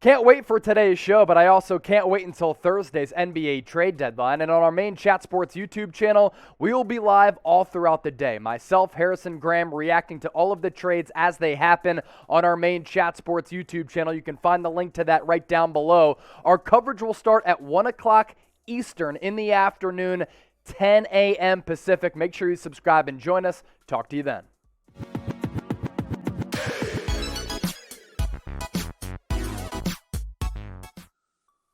Can't wait for today's show, but I also can't wait until Thursday's NBA trade deadline. And on our main Chat Sports YouTube channel, we will be live all throughout the day. Myself, Harrison Graham, reacting to all of the trades as they happen on our main Chat Sports YouTube channel. You can find the link to that right down below. Our coverage will start at 1 o'clock Eastern in the afternoon, 10 a.m. Pacific. Make sure you subscribe and join us. Talk to you then.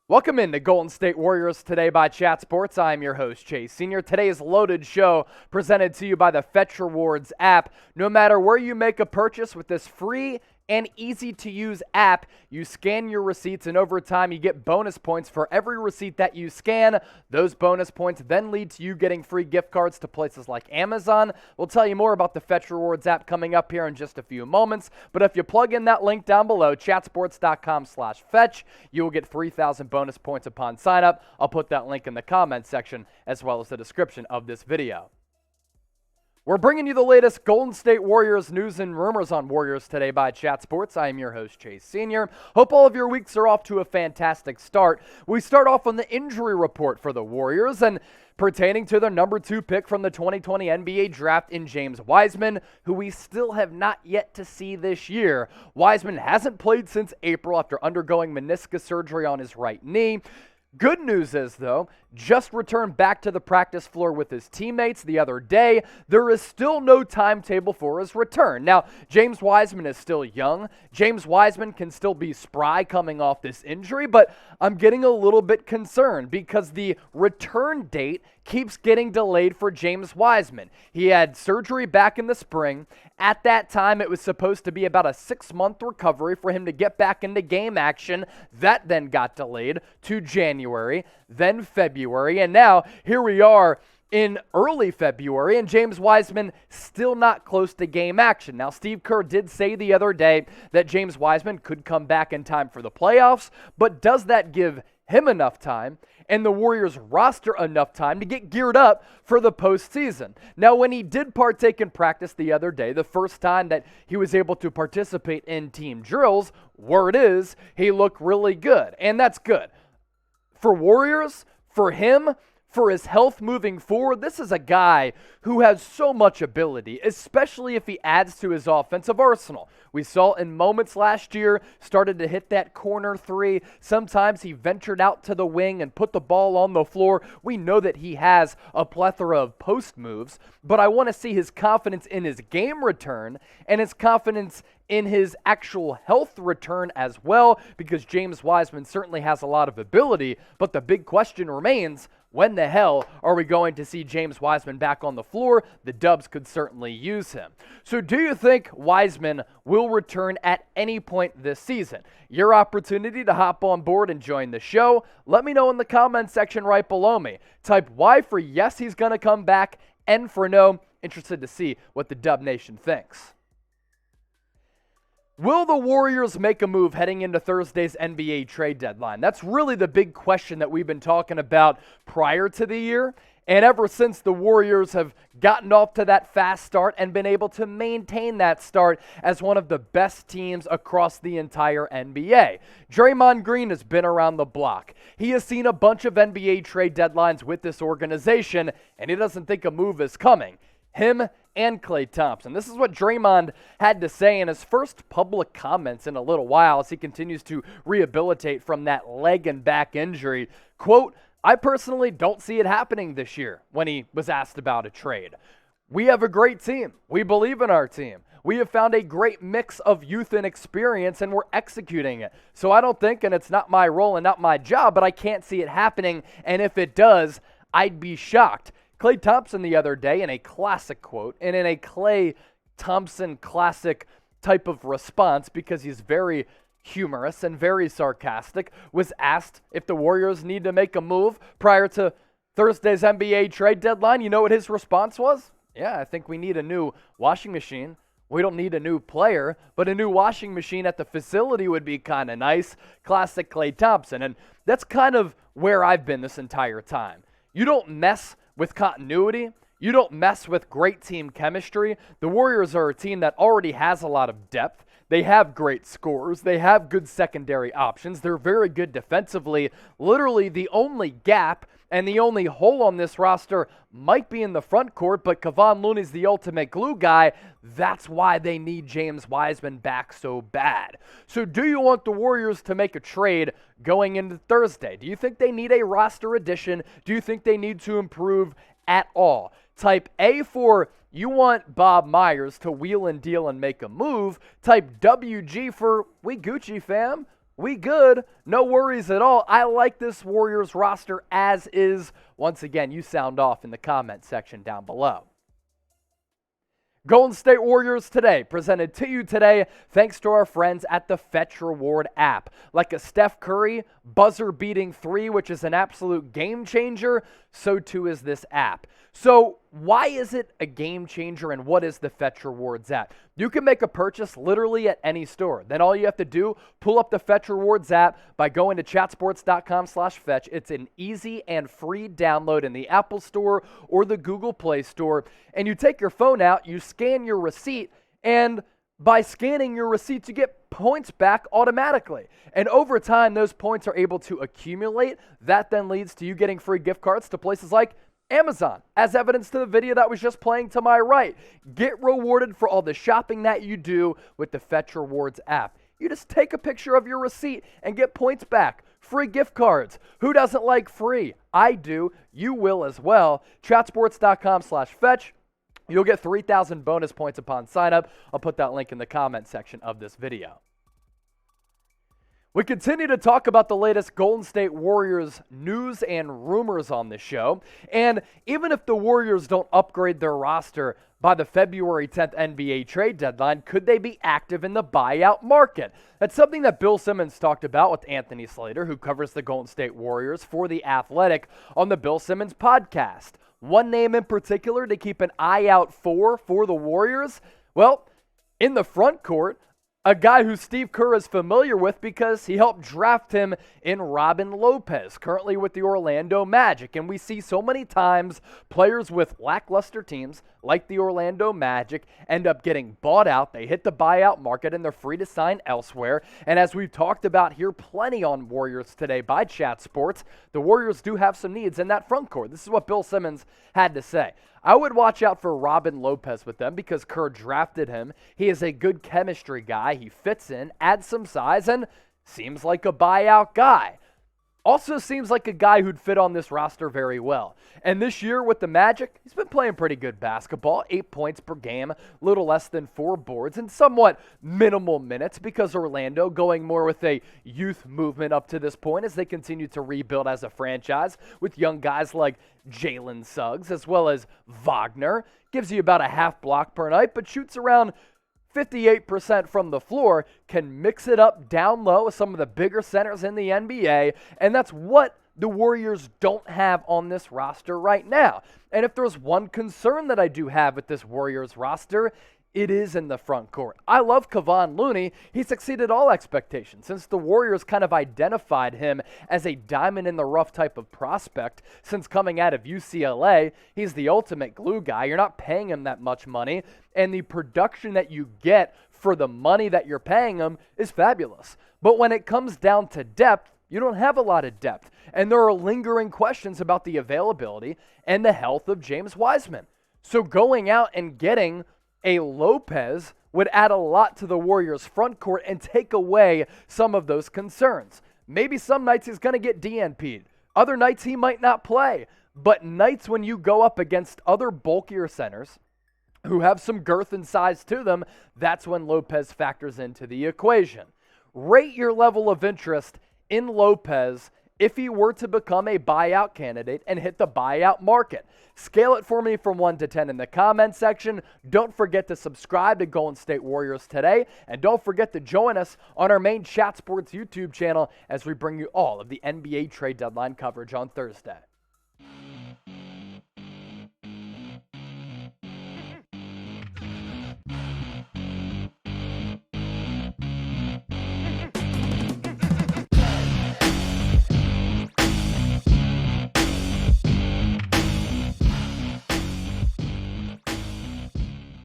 Welcome into Golden State Warriors Today by Chat Sports. I'm your host, Chase Sr. Today's loaded show presented to you by the Fetch Rewards app. No matter where you make a purchase with this free and easy-to-use app, you scan your receipts, and over time, you get bonus points for every receipt that you scan. Those bonus points then lead to you getting free gift cards to places like Amazon. We'll tell you more about the Fetch Rewards app coming up here in just a few moments, but if you plug in that link down below, chatsports.com/fetch, you will get 3,000 bonus points upon sign-up. I'll put that link in the comments section as well as the description of this video. We're bringing you the latest Golden State Warriors news and rumors on Warriors Today by Chat Sports. I am your host, Chase Sr. Hope all of your weeks are off to a fantastic start. We start off on the injury report for the Warriors and pertaining to their number 2 pick from the 2020 NBA draft in James Wiseman, who we still have not yet to see this year. Wiseman hasn't played since April after undergoing meniscus surgery on his right knee. Good news is, though, just returned back to the practice floor with his teammates the other day. There is still no timetable for his return. Now, James Wiseman is still young. James Wiseman can still be spry coming off this injury, but I'm getting a little bit concerned because the return date keeps getting delayed for James Wiseman. He had surgery back in the spring. At that time, it was supposed to be about a 6-month recovery for him to get back into game action. That then got delayed to January, then February, and now here we are in early February, and James Wiseman still not close to game action. Now, Steve Kerr did say the other day that James Wiseman could come back in time for the playoffs, but does that give him enough time and the Warriors roster enough time to get geared up for the postseason? Now, when he did partake in practice the other day, the first time that he was able to participate in team drills, word is he looked really good, and that's good. For Warriors, for him, for his health moving forward, this is a guy who has so much ability, especially if he adds to his offensive arsenal. We saw in moments last year, started to hit that corner three. Sometimes he ventured out to the wing and put the ball on the floor. We know that he has a plethora of post moves, but I want to see his confidence in his game return and his confidence in his actual health return as well, because James Wiseman certainly has a lot of ability, but the big question remains, when the hell are we going to see James Wiseman back on the floor? The Dubs could certainly use him. So do you think Wiseman will return at any point this season? Your opportunity to hop on board and join the show. Let me know in the comments section right below me. Type Y for yes, he's going to come back, N for no. Interested to see what the Dub Nation thinks. Will the Warriors make a move heading into Thursday's NBA trade deadline? That's really the big question that we've been talking about prior to the year. And ever since the Warriors have gotten off to that fast start and been able to maintain that start as one of the best teams across the entire NBA. Draymond Green has been around the block. He has seen a bunch of NBA trade deadlines with this organization, and he doesn't think a move is coming. Him and Klay Thompson. This is what Draymond had to say in his first public comments in a little while as he continues to rehabilitate from that leg and back injury. Quote, I personally don't see it happening this year, when he was asked about a trade. We have a great team. We believe in our team. We have found a great mix of youth and experience, and we're executing it. So I don't think, and it's not my role and not my job, but I can't see it happening, and if it does, I'd be shocked. Klay Thompson the other day, in a classic quote, and in a Klay Thompson classic type of response, because he's very humorous and very sarcastic, was asked if the Warriors need to make a move prior to Thursday's NBA trade deadline. You know what his response was? Yeah, I think we need a new washing machine. We don't need a new player, but a new washing machine at the facility would be kind of nice. Classic Klay Thompson. And that's kind of where I've been this entire time. You don't mess with continuity. You don't mess with great team chemistry. The Warriors are a team that already has a lot of depth. They have great scorers. They have good secondary options. They're very good defensively. Literally, the only gap and the only hole on this roster might be in the front court, but Kevon Looney's the ultimate glue guy. That's why they need James Wiseman back so bad. So do you want the Warriors to make a trade going into Thursday? Do you think they need a roster addition? Do you think they need to improve at all? Type A for you want Bob Myers to wheel and deal and make a move. Type WG for we Gucci fam. We good. No worries at all. I like this Warriors roster as is. Once again, you sound off in the comment section down below. Golden State Warriors today, presented to you today thanks to our friends at the Fetch Reward app. Like a Steph Curry buzzer-beating 3, which is an absolute game changer, so too is this app. So why is it a game changer, and what is the Fetch Rewards app? You can make a purchase literally at any store. Then all you have to do, pull up the Fetch Rewards app by going to chatsports.com/fetch. It's an easy and free download in the Apple Store or the Google Play Store. And you take your phone out, you scan your receipt, and by scanning your receipts, you get points back automatically. And over time, those points are able to accumulate. That then leads to you getting free gift cards to places like Amazon, as evidence to the video that was just playing to my right. Get rewarded for all the shopping that you do with the Fetch Rewards app. You just take a picture of your receipt and get points back. Free gift cards. Who doesn't like free? I do. You will as well. Chatsports.com/fetch. You'll get 3,000 bonus points upon sign up. I'll put that link in the comment section of this video. We continue to talk about the latest Golden State Warriors news and rumors on this show. And even if the Warriors don't upgrade their roster by the February 10th NBA trade deadline, could they be active in the buyout market? That's something that Bill Simmons talked about with Anthony Slate, who covers the Golden State Warriors for The Athletic on the Bill Simmons Podcast. One name in particular to keep an eye out for the Warriors? Well, in the front court, a guy who Steve Kerr is familiar with because he helped draft him in Robin Lopez, currently with the Orlando Magic. And we see so many times players with lackluster teams like the Orlando Magic end up getting bought out. They hit the buyout market and they're free to sign elsewhere. And as we've talked about here plenty on Warriors Today by Chat Sports, the Warriors do have some needs in that front court. This is what Bill Simmons had to say. I would watch out for Robin Lopez with them because Kerr drafted him. He is a good chemistry guy. He fits in, adds some size, and seems like a buyout guy. Also seems like a guy who'd fit on this roster very well. And this year with the Magic, he's been playing pretty good basketball. 8 points per game, a little less than 4 boards, and somewhat minimal minutes because Orlando going more with a youth movement up to this point as they continue to rebuild as a franchise with young guys like Jalen Suggs as well as Wagner. Gives you about a half block per night, but shoots around 58% from the floor, can mix it up down low with some of the bigger centers in the NBA, and that's what the Warriors don't have on this roster right now. And if there's one concern that I do have with this Warriors roster, it is in the front court. I love Kevon Looney. He's exceeded all expectations since the Warriors kind of identified him as a diamond-in-the-rough type of prospect since coming out of UCLA. He's the ultimate glue guy. You're not paying him that much money, and the production that you get for the money that you're paying him is fabulous. But when it comes down to depth, you don't have a lot of depth, and there are lingering questions about the availability and the health of James Wiseman. So going out and getting a Lopez would add a lot to the Warriors' front court and take away some of those concerns. Maybe some nights he's going to get DNP'd. Other nights he might not play. But nights when you go up against other bulkier centers who have some girth and size to them, that's when Lopez factors into the equation. Rate your level of interest in Lopez if he were to become a buyout candidate and hit the buyout market. Scale it for me from 1 to 10 in the comment section. Don't forget to subscribe to Golden State Warriors Today, and don't forget to join us on our main Chat Sports YouTube channel as we bring you all of the NBA trade deadline coverage on Thursday.